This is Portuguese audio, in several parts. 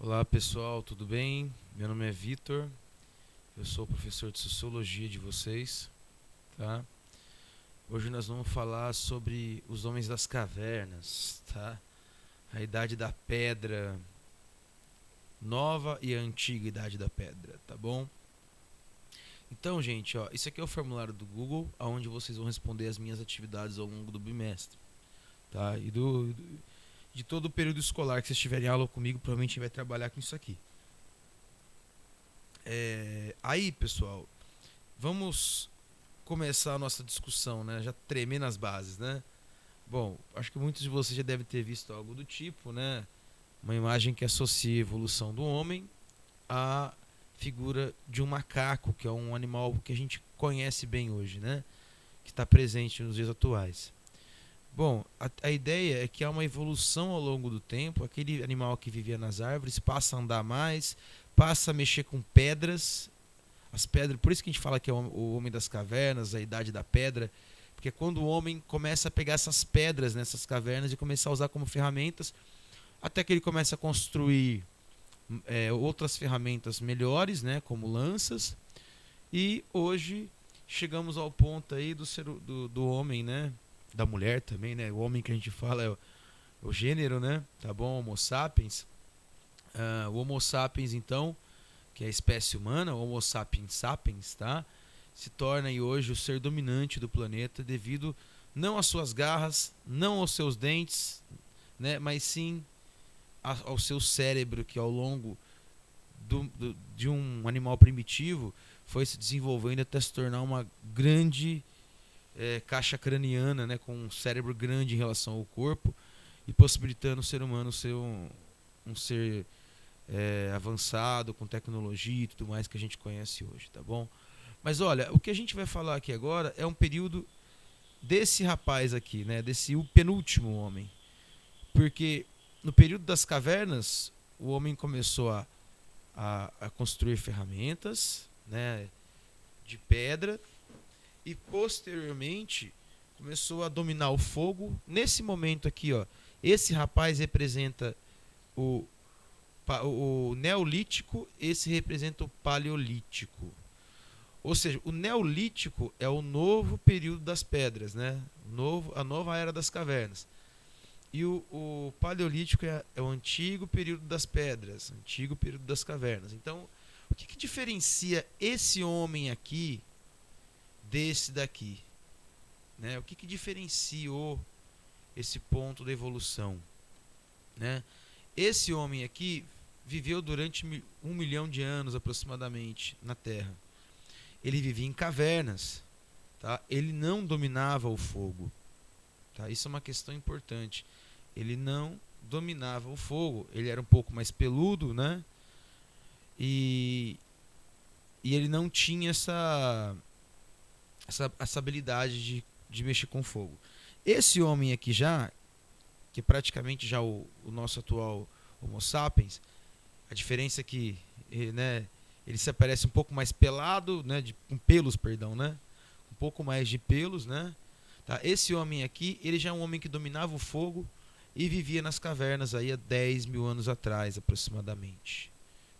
Olá pessoal, tudo bem? Meu nome é Vitor, eu sou professor de Sociologia de vocês, tá? Hoje nós vamos falar sobre os homens das cavernas, tá? A Idade da Pedra, nova e a antiga Idade da Pedra, tá bom? Então, gente, ó, isso aqui é o formulário do Google, onde vocês vão responder as minhas atividades ao longo do bimestre, tá? De todo o período escolar que vocês tiverem aula comigo, provavelmente a gente vai trabalhar com isso aqui. Aí, pessoal, vamos começar a nossa discussão, né? Já tremer nas bases, né? Bom, acho que muitos de vocês já devem ter visto algo do tipo, né? Uma imagem que associa a evolução do homem à figura de um macaco, que é um animal que a gente conhece bem hoje, né? Que está presente nos dias atuais. Bom, a ideia é que há uma evolução ao longo do tempo. Aquele animal que vivia nas árvores passa a andar mais, passa a mexer com pedras. As pedras, por isso que a gente fala que é o homem das cavernas, a idade da pedra, porque é quando o homem começa a pegar essas pedras nessas cavernas e começar a usar como ferramentas, até que ele começa a construir outras ferramentas melhores, né, como lanças, e hoje chegamos ao ponto aí do homem, né, da mulher também, né, o homem que a gente fala é o gênero, né, tá bom, Homo sapiens. O Homo sapiens, então, que é a espécie humana, o Homo sapiens sapiens, tá? Se torna aí hoje o ser dominante do planeta devido não às suas garras, não aos seus dentes, né, mas sim ao seu cérebro que ao longo de um animal primitivo foi se desenvolvendo até se tornar uma grande caixa craniana, né, com um cérebro grande em relação ao corpo e possibilitando o ser humano ser um ser avançado, com tecnologia e tudo mais que a gente conhece hoje, tá bom? Mas olha, o que a gente vai falar aqui agora é um período desse rapaz aqui, né? Desse penúltimo homem. Porque no período das cavernas, o homem começou a construir ferramentas, né? De pedra. E posteriormente começou a dominar o fogo. Nesse momento aqui, ó, esse rapaz representa o, o Neolítico, esse representa o Paleolítico. Ou seja, o Neolítico é o novo período das pedras, né? A nova era das cavernas. E o Paleolítico é o antigo período das pedras, antigo período das cavernas. Então, o que diferencia esse homem aqui desse daqui? Né? O que diferenciou esse ponto da evolução? Né? Esse homem aqui viveu durante 1 milhão de anos aproximadamente na Terra. Ele vivia em cavernas, tá? Ele não dominava o fogo, tá? Isso é uma questão importante. Ele não dominava o fogo. Ele era um pouco mais peludo, né? E, e ele não tinha essa habilidade de mexer com fogo. Esse homem aqui já, que é praticamente já o nosso atual Homo sapiens, a diferença é que, né, ele se aparece um pouco mais pelado, né, com pelos, perdão, né? Um pouco mais de pelos, né? Tá? Esse homem aqui, ele já é um homem que dominava o fogo e vivia nas cavernas aí há 10 mil anos atrás, aproximadamente.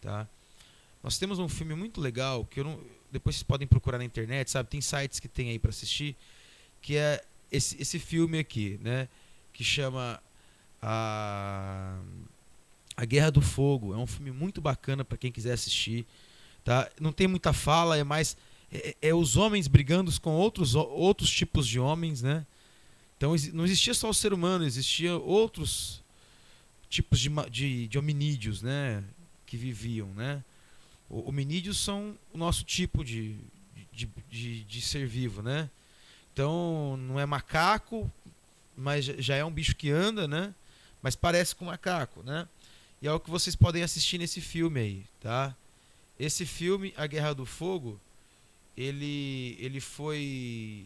Tá? Nós temos um filme muito legal, que eu não, depois vocês podem procurar na internet, sabe? Tem sites que tem aí para assistir, que é esse filme aqui, né? Que chama a Guerra do Fogo. É um filme muito bacana para quem quiser assistir. Tá? Não tem muita fala, é mais os homens brigando com outros tipos de homens, né? Então não existia só o ser humano, existia outros tipos de hominídeos, né? Que viviam, né? Hominídeos são o nosso tipo de ser vivo, né? Então não é macaco, mas já é um bicho que anda, né? Mas parece com macaco, né? E é o que vocês podem assistir nesse filme aí, tá? Esse filme, A Guerra do Fogo, ele foi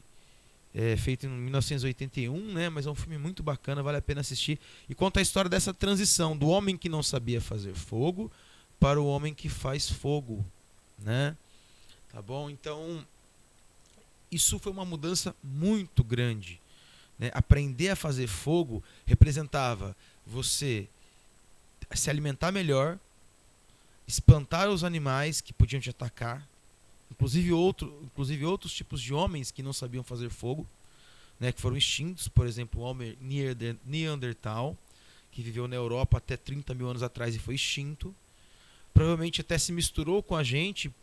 feito em 1981, né? Mas é um filme muito bacana, vale a pena assistir. E conta a história dessa transição do homem que não sabia fazer fogo para o homem que faz fogo, né? Tá bom? Então, isso foi uma mudança muito grande, né? Aprender a fazer fogo representava você se alimentar melhor, espantar os animais que podiam te atacar, inclusive outros tipos de homens que não sabiam fazer fogo, né, que foram extintos, por exemplo, o homem Neandertal, que viveu na Europa até 30 mil anos atrás e foi extinto. Provavelmente até se misturou com a gente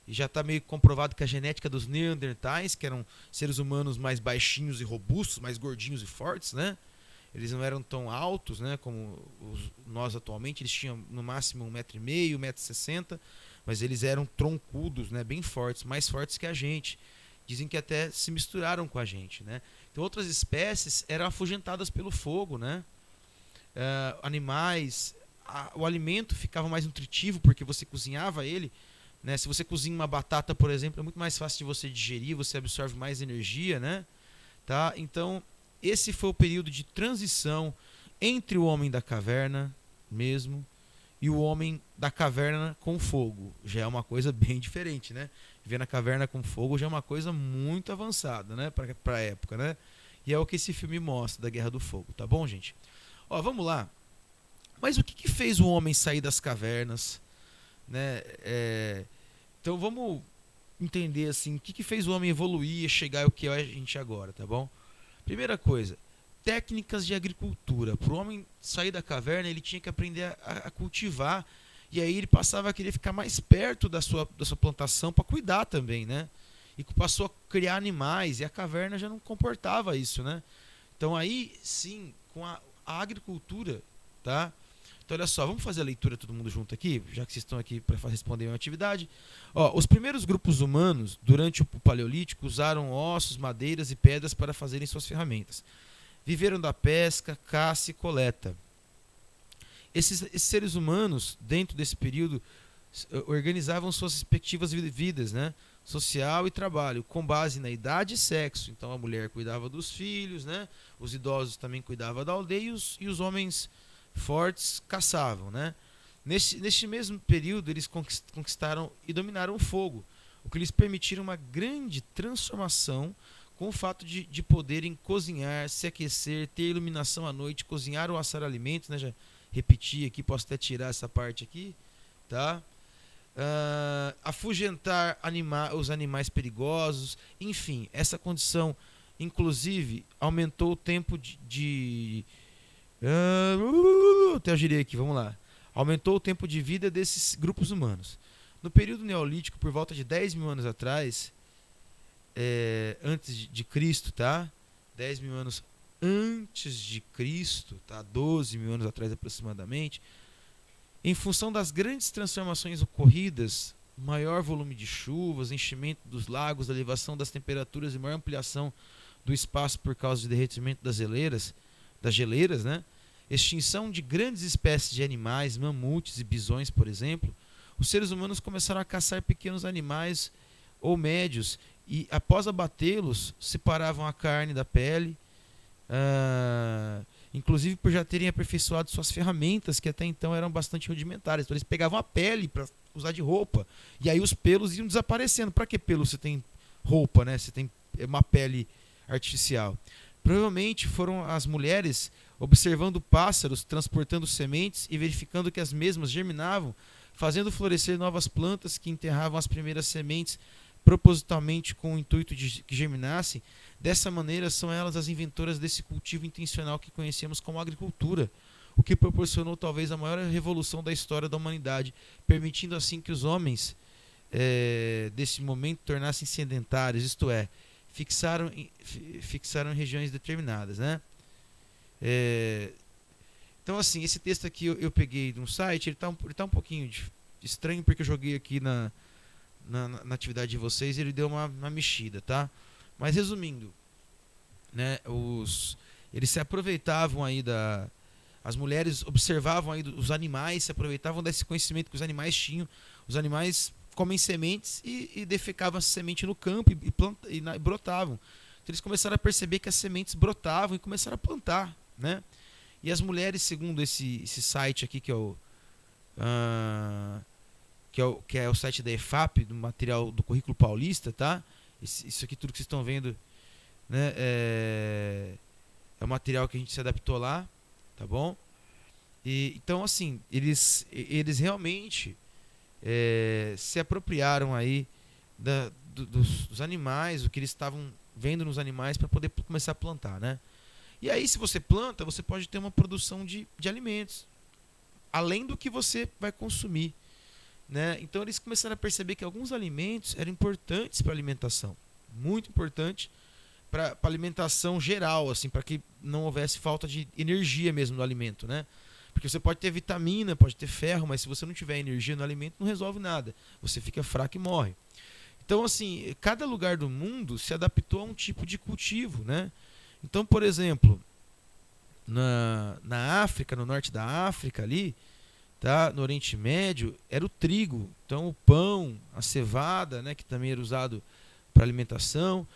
e já está meio comprovado que a genética dos Neandertais, que eram seres humanos mais baixinhos e robustos, mais gordinhos e fortes, né? Eles não eram tão altos, né, como nós atualmente. Eles tinham no máximo 1,5 m, 1,60 m, mas eles eram troncudos, né, bem fortes, mais fortes que a gente. Dizem que até se misturaram com a gente, né? Então outras espécies eram afugentadas pelo fogo, né? Animais, o alimento ficava mais nutritivo porque você cozinhava ele, né? Se você cozinha uma batata, por exemplo, é muito mais fácil de você digerir, você absorve mais energia, né? Tá? Então esse foi o período de transição entre o homem da caverna mesmo e o homem da caverna com fogo. Já é uma coisa bem diferente, né? Viver na caverna com fogo já é uma coisa muito avançada, né? Para a época, né? E é o que esse filme mostra da Guerra do Fogo, tá bom, gente? Ó, vamos lá. Mas o que fez o homem sair das cavernas, né? Então vamos entender assim, o que fez o homem evoluir e chegar ao que é a gente agora, tá bom? Primeira coisa, técnicas de agricultura. Para o homem sair da caverna, ele tinha que aprender a cultivar. E aí ele passava a querer ficar mais perto da sua plantação para cuidar também, né? E passou a criar animais, e a caverna já não comportava isso, né? Então aí, sim, com a agricultura, tá? Então olha só, vamos fazer a leitura todo mundo junto aqui, já que vocês estão aqui para responder a minha atividade. Ó, os primeiros grupos humanos, durante o Paleolítico, usaram ossos, madeiras e pedras para fazerem suas ferramentas. Viveram da pesca, caça e coleta. Esses seres humanos, dentro desse período, organizavam suas respectivas vidas, né? Social e trabalho, com base na idade e sexo. Então a mulher cuidava dos filhos, né? Os idosos também cuidavam da aldeia e os homens fortes caçavam, né? Neste mesmo período, eles conquistaram e dominaram o fogo, o que lhes permitiram uma grande transformação com o fato de poderem cozinhar, se aquecer, ter iluminação à noite, cozinhar ou assar alimentos, né? Já repeti aqui, posso até tirar essa parte aqui, tá? Afugentar os animais perigosos, enfim, essa condição, inclusive, aumentou o tempo até eu girei aqui, vamos lá. Aumentou o tempo de vida desses grupos humanos. No período neolítico, por volta de 10 mil anos atrás, antes de Cristo, tá? 10 mil anos antes de Cristo, tá? 12 mil anos atrás aproximadamente, em função das grandes transformações ocorridas, maior volume de chuvas, enchimento dos lagos, elevação das temperaturas e maior ampliação do espaço por causa do derretimento das geleiras, né? Extinção de grandes espécies de animais, mamutes e bisões, por exemplo, os seres humanos começaram a caçar pequenos animais ou médios e, após abatê-los, separavam a carne da pele, inclusive por já terem aperfeiçoado suas ferramentas, que até então eram bastante rudimentares. Então eles pegavam a pele para usar de roupa, e aí os pelos iam desaparecendo. Para que pelo você tem roupa, né? Você tem uma pele artificial. Provavelmente foram as mulheres observando pássaros, transportando sementes e verificando que as mesmas germinavam, fazendo florescer novas plantas que enterravam as primeiras sementes propositalmente com o intuito de que germinassem. Dessa maneira, são elas as inventoras desse cultivo intencional que conhecemos como agricultura, o que proporcionou talvez a maior revolução da história da humanidade, permitindo assim que os homens desse momento tornassem sedentários, isto é, fixaram em regiões determinadas, né? Então assim, esse texto aqui eu peguei de um site, ele tá um pouquinho estranho porque eu joguei aqui na atividade de vocês, ele deu uma mexida, tá? Mas resumindo, né, eles se aproveitavam aí as mulheres observavam aí os animais, se aproveitavam desse conhecimento que os animais tinham. Os animais comem sementes e defecavam essa semente no campo e brotavam. Então eles começaram a perceber que as sementes brotavam e começaram a plantar, né? E as mulheres, segundo esse site aqui, que é o site da EFAP, do material do Currículo Paulista, tá? Isso aqui tudo que vocês estão vendo, né, é o material que a gente se adaptou lá, tá bom? Então, assim, eles realmente se apropriaram aí dos animais, o que eles estavam vendo nos animais para poder começar a plantar, né? E aí, se você planta, você pode ter uma produção de alimentos, além do que você vai consumir, né? Então, eles começaram a perceber que alguns alimentos eram importantes para a alimentação, muito importante para a alimentação geral, assim, para que não houvesse falta de energia mesmo no alimento, né? Porque você pode ter vitamina, pode ter ferro, mas se você não tiver energia no alimento, não resolve nada. Você fica fraco e morre. Então, assim, cada lugar do mundo se adaptou a um tipo de cultivo, né? Então, por exemplo, na África, no norte da África ali, tá? No Oriente Médio, era o trigo. Então, o pão, a cevada, né, que também era usado para alimentação,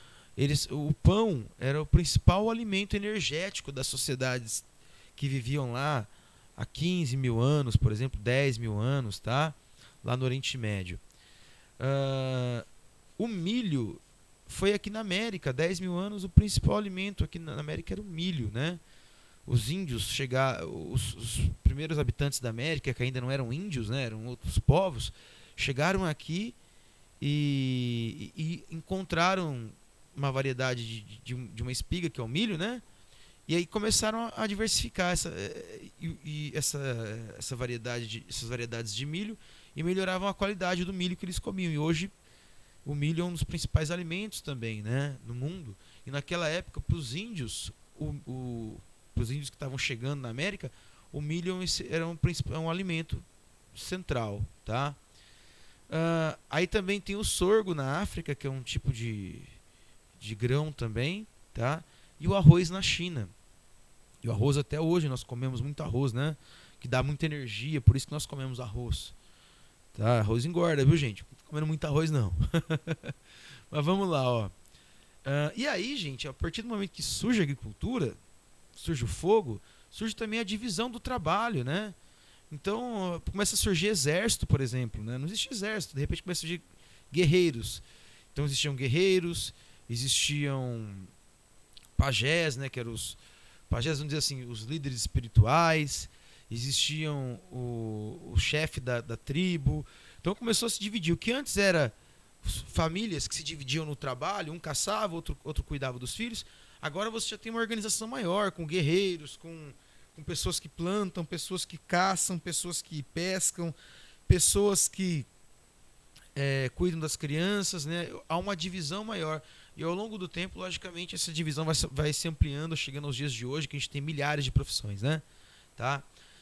o pão era o principal alimento energético das sociedades que viviam lá há 15 mil anos, por exemplo, 10 mil anos, tá? Lá no Oriente Médio. Ah, o milho foi aqui na América, 10 mil anos, o principal alimento aqui na América era o milho, né? Os índios chegaram, os primeiros habitantes da América, que ainda não eram índios, né? Eram outros povos, chegaram aqui e encontraram uma variedade de uma espiga, que é o milho, né? E aí começaram a diversificar essa variedade essas variedades de milho e melhoravam a qualidade do milho que eles comiam. E hoje o milho é um dos principais alimentos também, né, no mundo. E naquela época, para os índios, pros índios que estavam chegando na América, o milho era um alimento central, tá? Aí também tem o sorgo na África, que é um tipo de grão também, tá? E o arroz na China. E o arroz até hoje, nós comemos muito arroz, né? Que dá muita energia, por isso que nós comemos arroz. Tá? Arroz engorda, viu, gente? Não tô comendo muito arroz, não. Mas vamos lá, ó. E aí, gente, a partir do momento que surge a agricultura, surge o fogo, surge também a divisão do trabalho, né? Então, começa a surgir exército, por exemplo, né? Não existe exército, de repente começa a surgir guerreiros. Então, existiam guerreiros, existiam pajés, né? Que eram os pajés, vamos dizer assim, os líderes espirituais, existiam o chefe da tribo. Então começou a se dividir. O que antes era famílias que se dividiam no trabalho, um caçava, outro cuidava dos filhos. Agora você já tem uma organização maior, com guerreiros, com pessoas que plantam, pessoas que caçam, pessoas que pescam, pessoas que cuidam das crianças, né? Há uma divisão maior. E ao longo do tempo, logicamente, essa divisão vai se ampliando, chegando aos dias de hoje, que a gente tem milhares de profissões, né? Tá?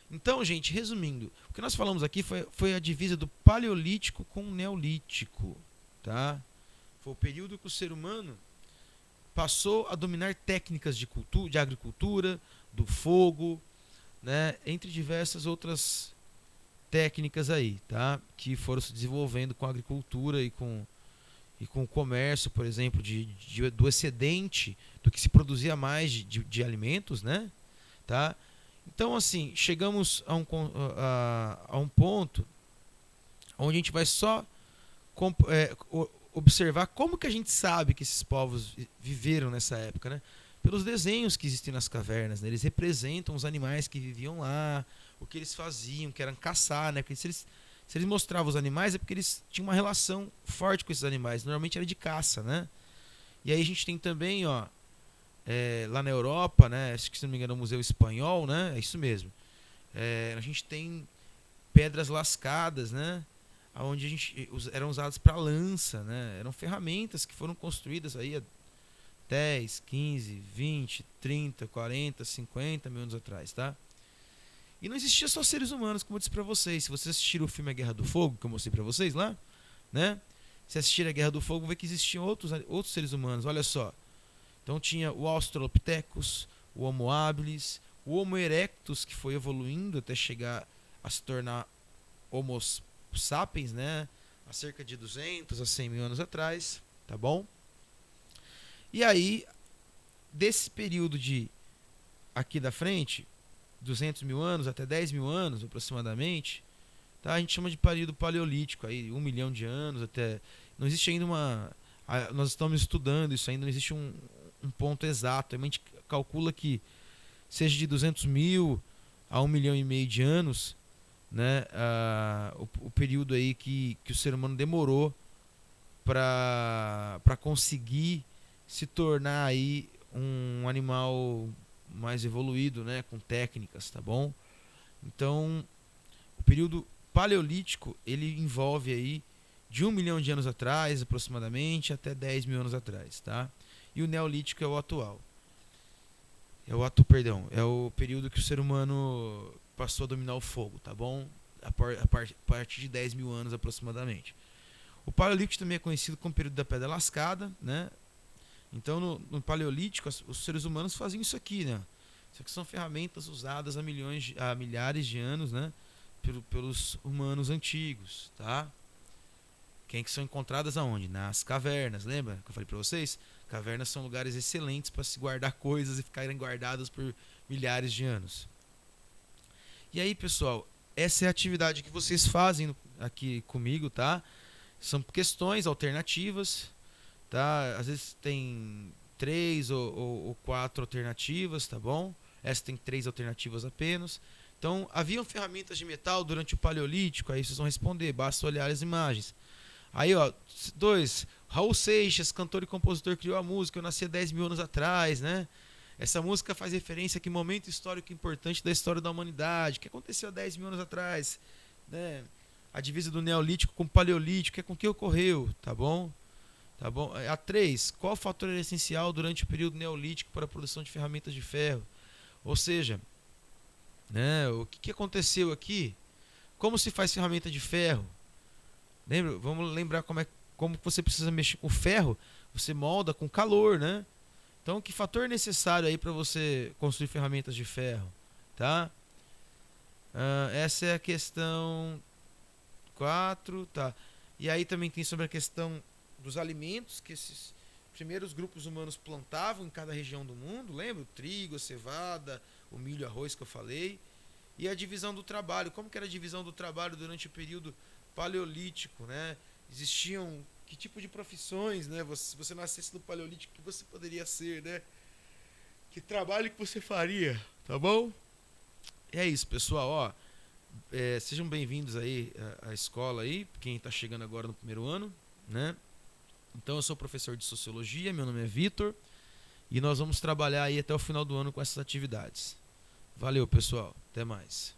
Então, gente, resumindo, o que nós falamos aqui foi a divisa do Paleolítico com o Neolítico, tá? Foi o período que o ser humano passou a dominar técnicas de agricultura, do fogo, né? Entre diversas outras técnicas aí, tá? Que foram se desenvolvendo com a agricultura e com o comércio, por exemplo, do excedente do que se produzia mais de alimentos, né? Tá? Então, assim, chegamos a um ponto onde a gente vai só observar como que a gente sabe que esses povos viveram nessa época, né? Pelos desenhos que existem nas cavernas, né? Eles representam os animais que viviam lá, o que eles faziam, que eram caçar, né? Porque se eles mostravam os animais é porque eles tinham uma relação forte com esses animais. Normalmente era de caça, né? E aí a gente tem também, ó, lá na Europa, né? Acho que se não me engano é o Museu Espanhol, né? É isso mesmo. A gente tem pedras lascadas, né? Onde eram usadas para lança, né? Eram ferramentas que foram construídas aí há 10, 15, 20, 30, 40, 50 mil anos atrás, tá? E não existia só seres humanos, como eu disse pra vocês. Se vocês assistiram o filme A Guerra do Fogo, que eu mostrei pra vocês lá, né? Se assistirem A Guerra do Fogo, vão ver que existiam outros seres humanos. Olha só. Então tinha o Australopithecus, o Homo habilis, o Homo erectus, que foi evoluindo até chegar a se tornar Homo sapiens, né? Há cerca de 200 a 100 mil anos atrás, tá bom? E aí, desse período de aqui da frente, 200 mil anos até 10 mil anos aproximadamente, tá? A gente chama de período paleolítico, aí 1 milhão de anos até. Não existe ainda nós estamos estudando isso ainda, não existe um ponto exato. A gente calcula que seja de 200 mil a 1,5 milhão de anos, né, o período aí que o ser humano demorou para conseguir se tornar aí um animal mais evoluído, né, com técnicas, tá bom? Então, o período paleolítico ele envolve aí de 1 milhão de anos atrás, aproximadamente, até 10 mil anos atrás, tá? E o neolítico é o atual. Perdão, é o período que o ser humano passou a dominar o fogo, tá bom? A partir de 10 mil anos aproximadamente. O Paleolítico também é conhecido como período da Pedra Lascada, né? Então, no Paleolítico, os seres humanos faziam isso aqui, né? Isso aqui são ferramentas usadas há milhares de anos, né? Pelos humanos antigos, tá? Que são encontradas aonde? Nas cavernas, lembra que eu falei para vocês? Cavernas são lugares excelentes para se guardar coisas e ficarem guardadas por milhares de anos. E aí, pessoal, essa é a atividade que vocês fazem aqui comigo, tá? São questões alternativas, tá? Às vezes tem 3 ou 4 alternativas, tá bom? Essa tem 3 alternativas apenas. Então, haviam ferramentas de metal durante o Paleolítico? Aí vocês vão responder, basta olhar as imagens. Aí, ó, 2. Raul Seixas, cantor e compositor, criou a música Eu Nasci há 10 mil anos atrás, né? Essa música faz referência a que momento histórico importante da história da humanidade, que aconteceu há 10 mil anos atrás, né? A divisa do Neolítico com o Paleolítico, é com que ocorreu, tá bom? Tá bom? A 3. Qual fator era essencial durante o período Neolítico para a produção de ferramentas de ferro? Ou seja, né, o que aconteceu aqui? Como se faz ferramenta de ferro? Lembra? Vamos lembrar como você precisa mexer com ferro. Você molda com calor, né? Então, que fator é necessário aí para você construir ferramentas de ferro, tá? Essa é a questão 4, tá? E aí também tem sobre a questão dos alimentos que esses primeiros grupos humanos plantavam em cada região do mundo, lembra? O trigo, a cevada, o milho, arroz que eu falei. E a divisão do trabalho. Como que era a divisão do trabalho durante o período paleolítico, né? Existiam que tipo de profissões, né? Se você nascesse no paleolítico, o que você poderia ser, né? Que trabalho que você faria, tá bom? É isso, pessoal, ó. Sejam bem-vindos aí à escola aí, quem está chegando agora no primeiro ano, né? Então eu sou professor de Sociologia, meu nome é Vitor, e nós vamos trabalhar aí até o final do ano com essas atividades. Valeu, pessoal, até mais.